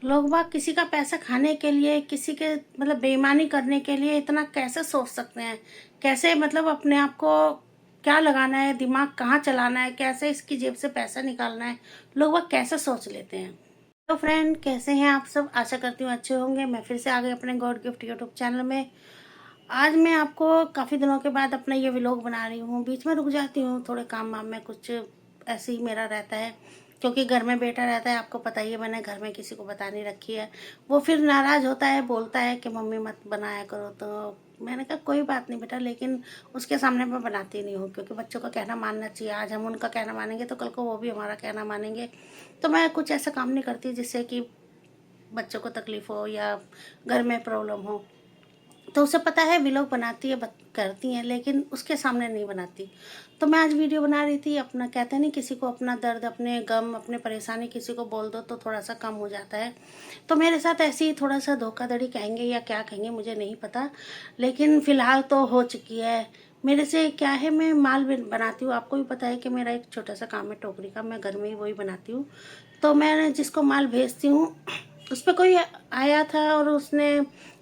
लोग बाग किसी का पैसा खाने के लिए, किसी के मतलब बेईमानी करने के लिए इतना कैसे सोच सकते हैं? कैसे मतलब अपने आप को क्या लगाना है, दिमाग कहाँ चलाना है, कैसे इसकी जेब से पैसा निकालना है, लोग बाग कैसे सोच लेते हैं। तो फ्रेंड, कैसे हैं आप सब? आशा करती हूँ अच्छे होंगे। मैं फिर से आ गई अपने गॉड गिफ्ट यूट्यूब चैनल में। आज मैं आपको काफ़ी दिनों के बाद अपना ये व्लॉग बना रही हूँ। बीच में रुक जाती हूँ, थोड़े काम वाम में कुछ ऐसे ही मेरा रहता है, क्योंकि घर में बेटा रहता है। आपको पता ही है, मैंने घर में किसी को बता नहीं रखी है। वो फिर नाराज़ होता है, बोलता है कि मम्मी मत बनाया करो। तो मैंने कहा कोई बात नहीं बेटा, लेकिन उसके सामने मैं बनाती नहीं हूँ, क्योंकि बच्चों का कहना मानना चाहिए। आज हम उनका कहना मानेंगे तो कल को वो भी हमारा कहना मानेंगे। तो मैं कुछ ऐसा काम नहीं करती जिससे कि बच्चों को तकलीफ हो या घर में प्रॉब्लम हो। तो उसे पता है व्लॉग बनाती है, करती हैं, लेकिन उसके सामने नहीं बनाती। तो मैं आज वीडियो बना रही थी। अपना कहते नहीं, किसी को अपना दर्द, अपने गम, अपने परेशानी किसी को बोल दो तो थोड़ा सा कम हो जाता है। तो मेरे साथ ऐसे ही थोड़ा सा धोखाधड़ी कहेंगे या क्या कहेंगे मुझे नहीं पता, लेकिन फ़िलहाल तो हो चुकी है। मेरे से क्या है, मैं माल बनाती हूँ। आपको भी पता है कि मेरा एक छोटा सा काम है टोकरी का, मैं घर में ही वही बनाती हूँ। तो मैं जिसको माल भेजती हूँ, उस पर कोई आया था और उसने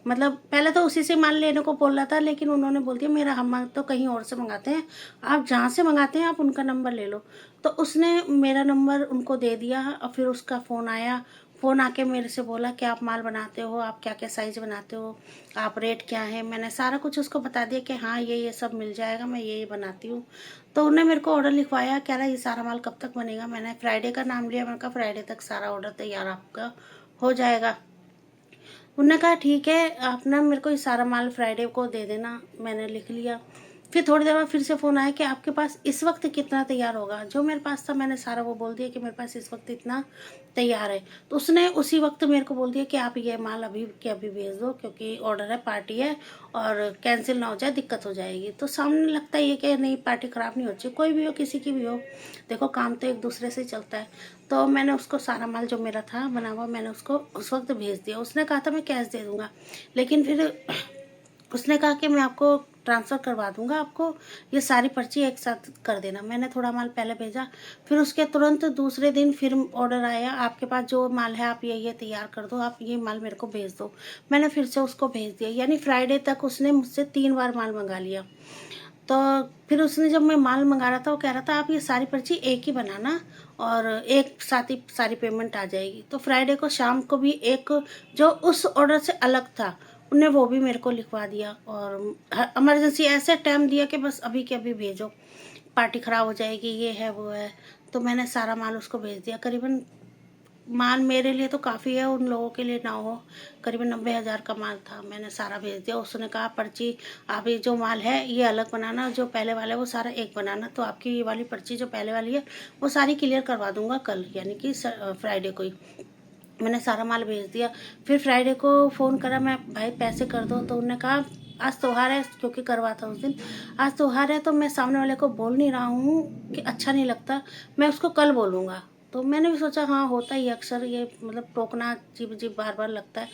मतलब पहले तो उसी से माल लेने को बोल रहा था, लेकिन उन्होंने बोल दिया मेरा, हम तो कहीं और से मंगाते हैं, आप जहाँ से मंगाते हैं आप उनका नंबर ले लो। तो उसने मेरा नंबर उनको दे दिया और फिर उसका फ़ोन आया। फ़ोन आके मेरे से बोला कि आप माल बनाते हो, आप क्या क्या साइज़ बनाते हो, आप रेट क्या है। मैंने सारा कुछ उसको बता दिया कि हाँ ये सब मिल जाएगा, मैं ये बनाती हूँ। तो उन्होंने मेरे को ऑर्डर लिखवाया, कह रहा ये सारा माल कब तक बनेगा। मैंने फ्राइडे का नाम लिया, मैंने कहा फ्राइडे तक सारा ऑर्डर तैयार आपका हो जाएगा। उन्होंने कहा ठीक है, आप ना मेरे को ये सारा माल फ्राइडे को दे देना। मैंने लिख लिया। फिर थोड़ी देर बाद फिर से फ़ोन आया कि आपके पास इस वक्त कितना तैयार होगा। जो मेरे पास था मैंने सारा वो बोल दिया कि मेरे पास इस वक्त इतना तैयार है। तो उसने उसी वक्त मेरे को बोल दिया कि आप ये माल अभी के अभी भेज दो, क्योंकि ऑर्डर है, पार्टी है, और कैंसिल ना हो जाए, दिक्कत हो जाएगी। तो सामने लगता है ये कि नहीं, पार्टी ख़राब नहीं होती, कोई भी हो, किसी की भी हो, देखो काम तो एक दूसरे से ही चलता है। तो मैंने उसको सारा माल जो मेरा था बना हुआ, मैंने उसको उस वक्त भेज दिया। उसने कहा था मैं कैश दे दूँगा, लेकिन फिर उसने कहा कि मैं आपको ट्रांसफ़र करवा दूंगा, आपको ये सारी पर्ची एक साथ कर देना। मैंने थोड़ा माल पहले भेजा, फिर उसके तुरंत दूसरे दिन फिर ऑर्डर आया, आपके पास जो माल है आप ये तैयार कर दो, आप ये माल मेरे को भेज दो। मैंने फिर से उसको भेज दिया, यानी फ्राइडे तक उसने मुझसे 3 बार माल मंगा लिया। तो फिर उसने जब मैं माल मंगा रहा था, वो कह रहा था आप ये सारी पर्ची एक ही बनाना और एक साथ ही सारी पेमेंट आ जाएगी। तो फ्राइडे को शाम को भी एक जो उस ऑर्डर से अलग था, उनने वो भी मेरे को लिखवा दिया और इमरजेंसी ऐसे टाइम दिया कि बस अभी के अभी भेजो, पार्टी ख़राब हो जाएगी, ये है वो है। तो मैंने सारा माल उसको भेज दिया। करीबन माल मेरे लिए तो काफ़ी है, उन लोगों के लिए ना हो। करीबन 90,000 का माल था, मैंने सारा भेज दिया। उसने कहा पर्ची आप ये जो माल है ये अलग बनाना, जो पहले वाला है वो सारा एक बनाना। तो आपकी ये वाली पर्ची जो पहले वाली है वो सारी क्लियर करवा दूंगा कल, यानी कि फ्राइडे को ही। मैंने सारा माल भेज दिया। फिर फ्राइडे को फ़ोन करा, मैं भाई पैसे कर दो। तो उन्होंने कहा आज त्योहार है, क्योंकि करवा था उस दिन, आज त्योहार है तो मैं सामने वाले को बोल नहीं रहा हूँ कि अच्छा नहीं लगता, मैं उसको कल बोलूँगा। तो मैंने भी सोचा हाँ होता ही अक्सर ये, मतलब टोकना अजीब अजीब बार बार लगता है।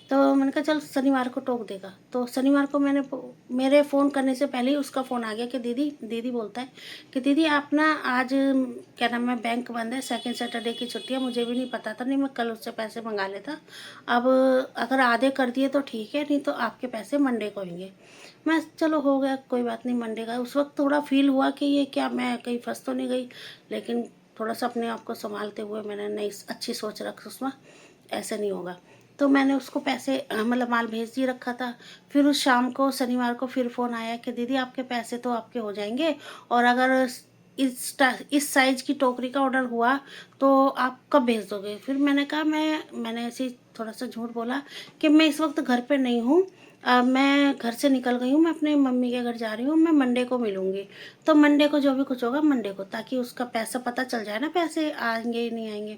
तो मैंने कहा चल शनिवार को टोक देगा। तो शनिवार को मेरे फ़ोन करने से पहले ही उसका फ़ोन आ गया कि दीदी, दीदी बोलता है कि दीदी आप ना आज क्या नाम है, बैंक बंद है, सेकंड सैटरडे की छुट्टी है। मुझे भी नहीं पता था, नहीं मैं कल उससे पैसे मंगा लेता। अब अगर आधे कर दिए तो ठीक है, नहीं तो आपके पैसे मंडे को होंगे। मैं चलो हो गया, कोई बात नहीं, मंडे का। उस वक्त थोड़ा फील हुआ कि ये क्या, मैं कहीं फंस तो नहीं गई, लेकिन थोड़ा सा अपने आप को संभालते हुए मैंने नई अच्छी सोच रख उसमें, ऐसे नहीं होगा। तो मैंने उसको पैसे मतलब माल भेज दिए रखा था। फिर उस शाम को शनिवार को फिर फ़ोन आया कि दीदी आपके पैसे तो आपके हो जाएंगे, और अगर इस साइज़ की टोकरी का ऑर्डर हुआ तो आप कब भेज दोगे। फिर मैंने कहा मैंने ऐसे ही थोड़ा सा झूठ बोला कि मैं इस वक्त घर पे नहीं हूँ, मैं घर से निकल गई हूँ, मैं अपने मम्मी के घर जा रही हूँ, मैं मंडे को मिलूँगी। तो मंडे को जो भी कुछ होगा मंडे को, ताकि उसका पैसा पता चल जाए ना, पैसे आएंगे ही नहीं आएंगे।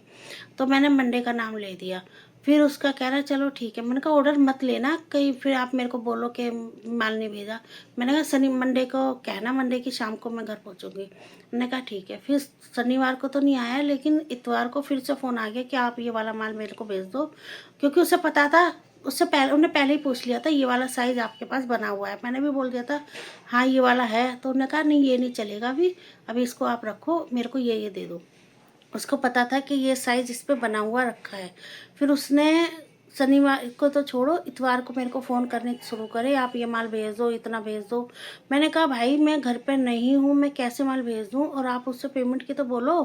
तो मैंने मंडे का नाम ले दिया। फिर उसका कह रहा है चलो ठीक है। मैंने कहा ऑर्डर मत लेना कहीं, फिर आप मेरे को बोलो कि माल नहीं भेजा। मैंने कहा मंडे को कहना, मंडे की शाम को मैं घर पहुंचूंगी। मैंने कहा ठीक है। फिर शनिवार को तो नहीं आया, लेकिन इतवार को फिर से फ़ोन आ गया कि आप ये वाला माल मेरे को भेज दो, क्योंकि उसे पता था, उससे पहले उन्होंने पहले ही पूछ लिया था ये वाला साइज़ आपके पास बना हुआ है। मैंने भी बोल दिया था हाँ ये वाला है। तो उन्होंने कहा नहीं ये नहीं चलेगा, अभी अभी इसको आप रखो, मेरे को ये दे दो। उसको पता था कि ये साइज इस पे बना हुआ रखा है। फिर उसने शनिवार को तो छोड़ो, इतवार को मेरे को फ़ोन करने शुरू करे, आप ये माल भेज दो, इतना भेज दो। मैंने कहा भाई मैं घर पे नहीं हूँ, मैं कैसे माल भेज दूँ, और आप उससे पेमेंट की तो बोलो।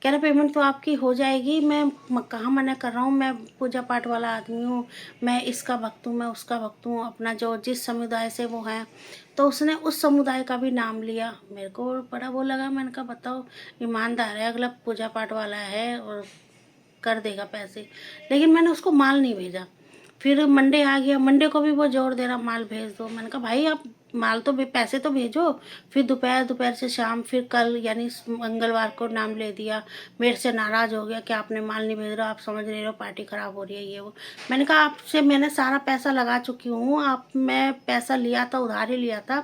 कह रहे पेमेंट तो आपकी हो जाएगी, मैं कहाँ मना कर रहा हूँ, मैं पूजा पाठ वाला आदमी हूँ, मैं इसका भक्त हूँ, मैं उसका भक्त हूँ, अपना जो जिस समुदाय से वो है। तो उसने उस समुदाय का भी नाम लिया। मेरे को बड़ा वो लगा, मैंने कहा बताओ, ईमानदार है अगला, पूजा पाठ वाला है और कर देगा पैसे। लेकिन मैंने उसको माल नहीं भेजा। फिर मंडे आ गया, मंडे को भी वो जोर दे रहा माल भेज दो। मैंने कहा भाई आप माल तो पैसे तो भेजो। फिर दोपहर से शाम, फिर कल यानी मंगलवार को नाम ले दिया। मेरे से नाराज़ हो गया कि आपने माल नहीं भेज रहे हो, आप समझ नहीं रहे हो, पार्टी ख़राब हो रही है ये वो। मैंने कहा आपसे मैंने सारा पैसा लगा चुकी हूँ, आप मैं पैसा लिया था, उधार ही लिया था,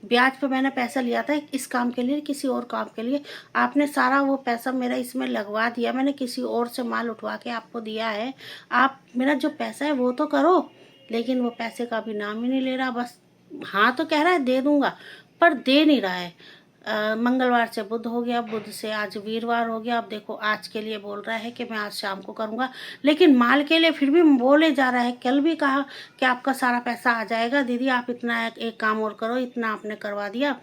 ब्याज पे मैंने पैसा लिया था इस काम के लिए, किसी और काम के लिए। आपने सारा वो पैसा मेरा इसमें लगवा दिया, मैंने किसी और से माल उठवा के आपको दिया है। आप मेरा जो पैसा है वो तो करो। लेकिन वो पैसे का भी नाम ही नहीं ले रहा, बस हाँ तो कह रहा है दे दूंगा, पर दे नहीं रहा है। मंगलवार से बुध हो गया, बुध से आज वीरवार हो गया। अब देखो आज के लिए बोल रहा है कि मैं आज शाम को करूँगा, लेकिन माल के लिए फिर भी बोले जा रहा है। कल भी कहा कि आपका सारा पैसा आ जाएगा दीदी, आप इतना एक काम और करो, इतना आपने करवा दिया।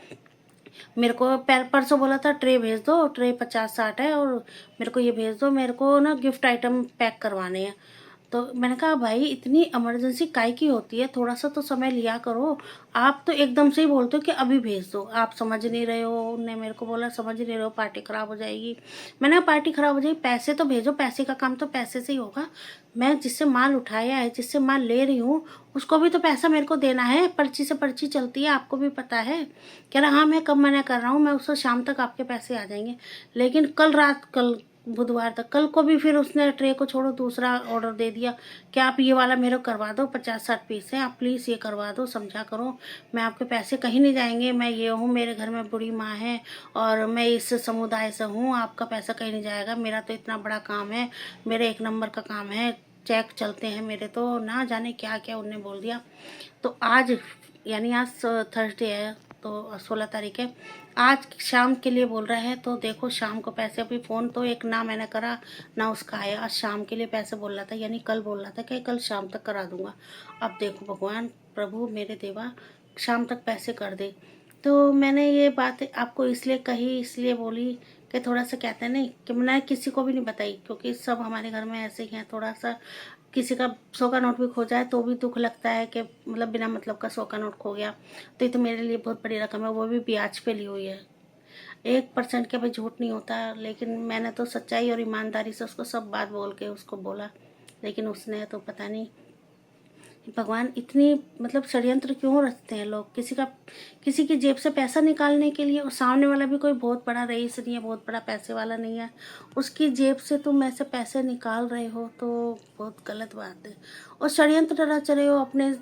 मेरे को परसों बोला था ट्रे भेज दो, ट्रे 50-60 है, और मेरे को ये भेज दो, मेरे को ना गिफ्ट आइटम पैक करवाने हैं। तो मैंने कहा भाई इतनी इमरजेंसी काहे की होती है, थोड़ा सा तो समय लिया करो। आप तो एकदम से ही बोलते हो कि अभी भेज दो, आप समझ नहीं रहे हो। उन्होंने मेरे को बोला समझ नहीं रहे हो, पार्टी खराब हो जाएगी। मैंने कहा पार्टी खराब हो जाएगी, पैसे तो भेजो, पैसे का काम तो पैसे से ही होगा। मैं जिससे माल उठाया है, जिससे माल ले रही हूँ, उसको भी तो पैसा मेरे को देना है। पर्ची से पर्ची चलती है, आपको भी पता है। कह रहा हाँ मैं कब मना कर रहा हूँ, मैं उसको शाम तक आपके पैसे आ जाएंगे। लेकिन कल बुधवार तक, कल को भी फिर उसने ट्रे को छोड़ो दूसरा ऑर्डर दे दिया कि आप ये वाला मेरे को करवा दो, 50-60 पीस है, आप प्लीज़ ये करवा दो, समझा करो। मैं आपके पैसे कहीं नहीं जाएंगे, मैं ये हूँ, मेरे घर में बुढ़ी माँ है और मैं इस समुदाय से हूँ, आपका पैसा कहीं नहीं जाएगा। मेरा तो इतना बड़ा काम है, मेरे 1 नंबर का काम है, चेक चलते हैं मेरे, तो ना जाने क्या क्या उनने बोल दिया। तो आज यानी आज थर्सडे है, तो 16 तारीख है, आज शाम के लिए बोल रहा है। तो देखो शाम को पैसे, अभी फ़ोन तो एक ना मैंने करा ना उसका आया। आज शाम के लिए पैसे बोल रहा था, यानी कल बोल रहा था कि कल शाम तक करा दूंगा। अब देखो भगवान प्रभु मेरे देवा शाम तक पैसे कर दे। तो मैंने ये बात आपको इसलिए कही, इसलिए बोली कि थोड़ा सा कहते हैं नहीं कि मैंने किसी को भी नहीं बताई, क्योंकि सब हमारे घर में ऐसे ही हैं। थोड़ा सा किसी का 100 का नोट भी खो जाए तो भी दुख लगता है कि मतलब बिना मतलब का 100 का नोट खो गया। तो ये तो मेरे लिए बहुत बड़ी रकम है, वो भी ब्याज पे ली हुई है। 1% का भी झूठ नहीं होता। लेकिन मैंने तो सच्चाई और ईमानदारी से उसको सब बात बोल के उसको बोला, लेकिन उसने तो पता नहीं भगवान इतनी मतलब षड्यंत्र क्यों रचते हैं लोग, किसी की जेब से पैसा निकालने के लिए। और सामने वाला भी कोई बहुत बड़ा रईस नहीं है, बहुत बड़ा पैसे वाला नहीं है, उसकी जेब से तुम ऐसे पैसे निकाल रहे हो तो बहुत गलत बात है। और षड्यंत्र रच रहे हो, अपने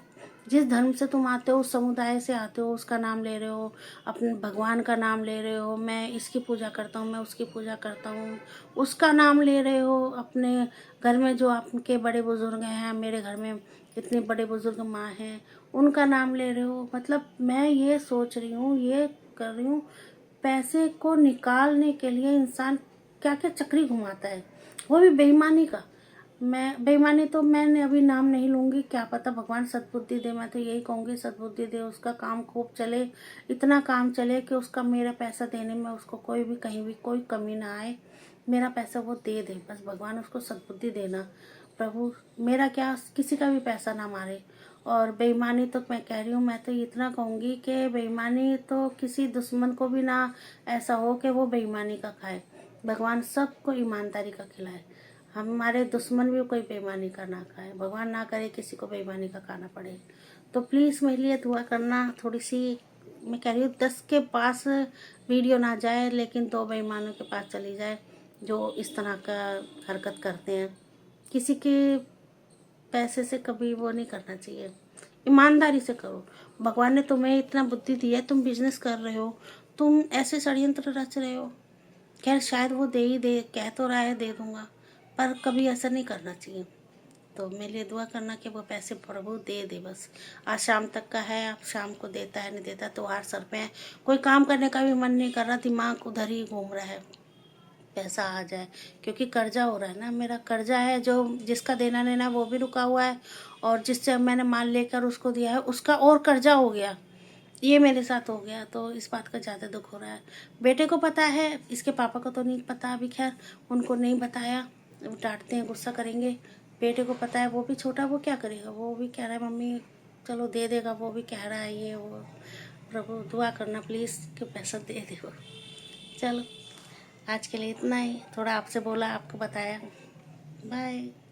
जिस धर्म से तुम आते हो, उस समुदाय से आते हो, उसका नाम ले रहे हो, अपने भगवान का नाम ले रहे हो। मैं इसकी पूजा करता हूँ, मैं उसकी पूजा करता हूँ, उसका नाम ले रहे हो। अपने घर में जो आपके बड़े बुजुर्ग हैं, मेरे घर में इतने बड़े बुजुर्ग माँ हैं, उनका नाम ले रहे हो। मतलब मैं ये सोच रही हूँ, ये कर रही हूँ, पैसे को निकालने के लिए इंसान क्या क्या चक्री घुमाता है, वो भी बेईमानी का। मैं बेईमानी तो मैंने अभी नाम नहीं लूँगी, क्या पता भगवान सद्बुद्धि दे। मैं तो यही कहूँगी सद्बुद्धि दे, उसका काम खूब चले, इतना काम चले कि उसका मेरा पैसा देने में उसको कोई भी कहीं भी कोई कमी ना आए। मेरा पैसा वो दे दे, बस भगवान उसको सद्बुद्धि देना। प्रभु मेरा क्या किसी का भी पैसा ना मारे। और बेईमानी तो मैं कह रही हूँ, मैं तो इतना कहूँगी कि बेईमानी तो किसी दुश्मन को भी ना ऐसा हो कि वो बेईमानी का खाए। भगवान सबको ईमानदारी का खिलाए, हमारे दुश्मन भी कोई बेईमानी का ना खाए। भगवान ना करे किसी को बेईमानी का खाना पड़े। तो प्लीज़ मेरे लिए दुआ करना। थोड़ी सी मैं कह रही हूँ 10 के पास वीडियो ना जाए, लेकिन 2 बेईमानों के पास चली जाए जो इस तरह का हरकत करते हैं। किसी के पैसे से कभी वो नहीं करना चाहिए, ईमानदारी से करो। भगवान ने तुम्हें इतना बुद्धि दी है, तुम बिजनेस कर रहे हो, तुम ऐसे षड्यंत्र रच रहे हो। खैर शायद वो दे ही दे, कह तो रहा है दे दूंगा, पर कभी ऐसा नहीं करना चाहिए। तो मेरे लिए दुआ करना कि वो पैसे प्रभु दे दे बस। आज शाम तक का है, अब शाम को देता है नहीं देता, त्योहार सर पे है, कोई काम करने का भी मन नहीं कर रहा, दिमाग उधर ही घूम रहा है। पैसा आ जाए, क्योंकि कर्जा हो रहा है ना, मेरा कर्जा है, जो जिसका देना लेना वो भी रुका हुआ है, और जिससे मैंने माल लेकर उसको दिया है उसका और कर्जा हो गया। ये मेरे साथ हो गया, तो इस बात का ज़्यादा दुख हो रहा है। बेटे को पता है, इसके पापा को तो नहीं पता अभी, खैर उनको नहीं बताया, वो डांटते हैं, गुस्सा करेंगे। बेटे को पता है, वो भी छोटा, वो क्या करेगा, वो भी कह रहा है मम्मी चलो दे देगा, वो भी कह रहा है ये वो। प्रभु दुआ करना प्लीज़ कि पैसा दे दे वो। चलो आज के लिए इतना ही, थोड़ा आपसे बोला, आपको बताया। बाय।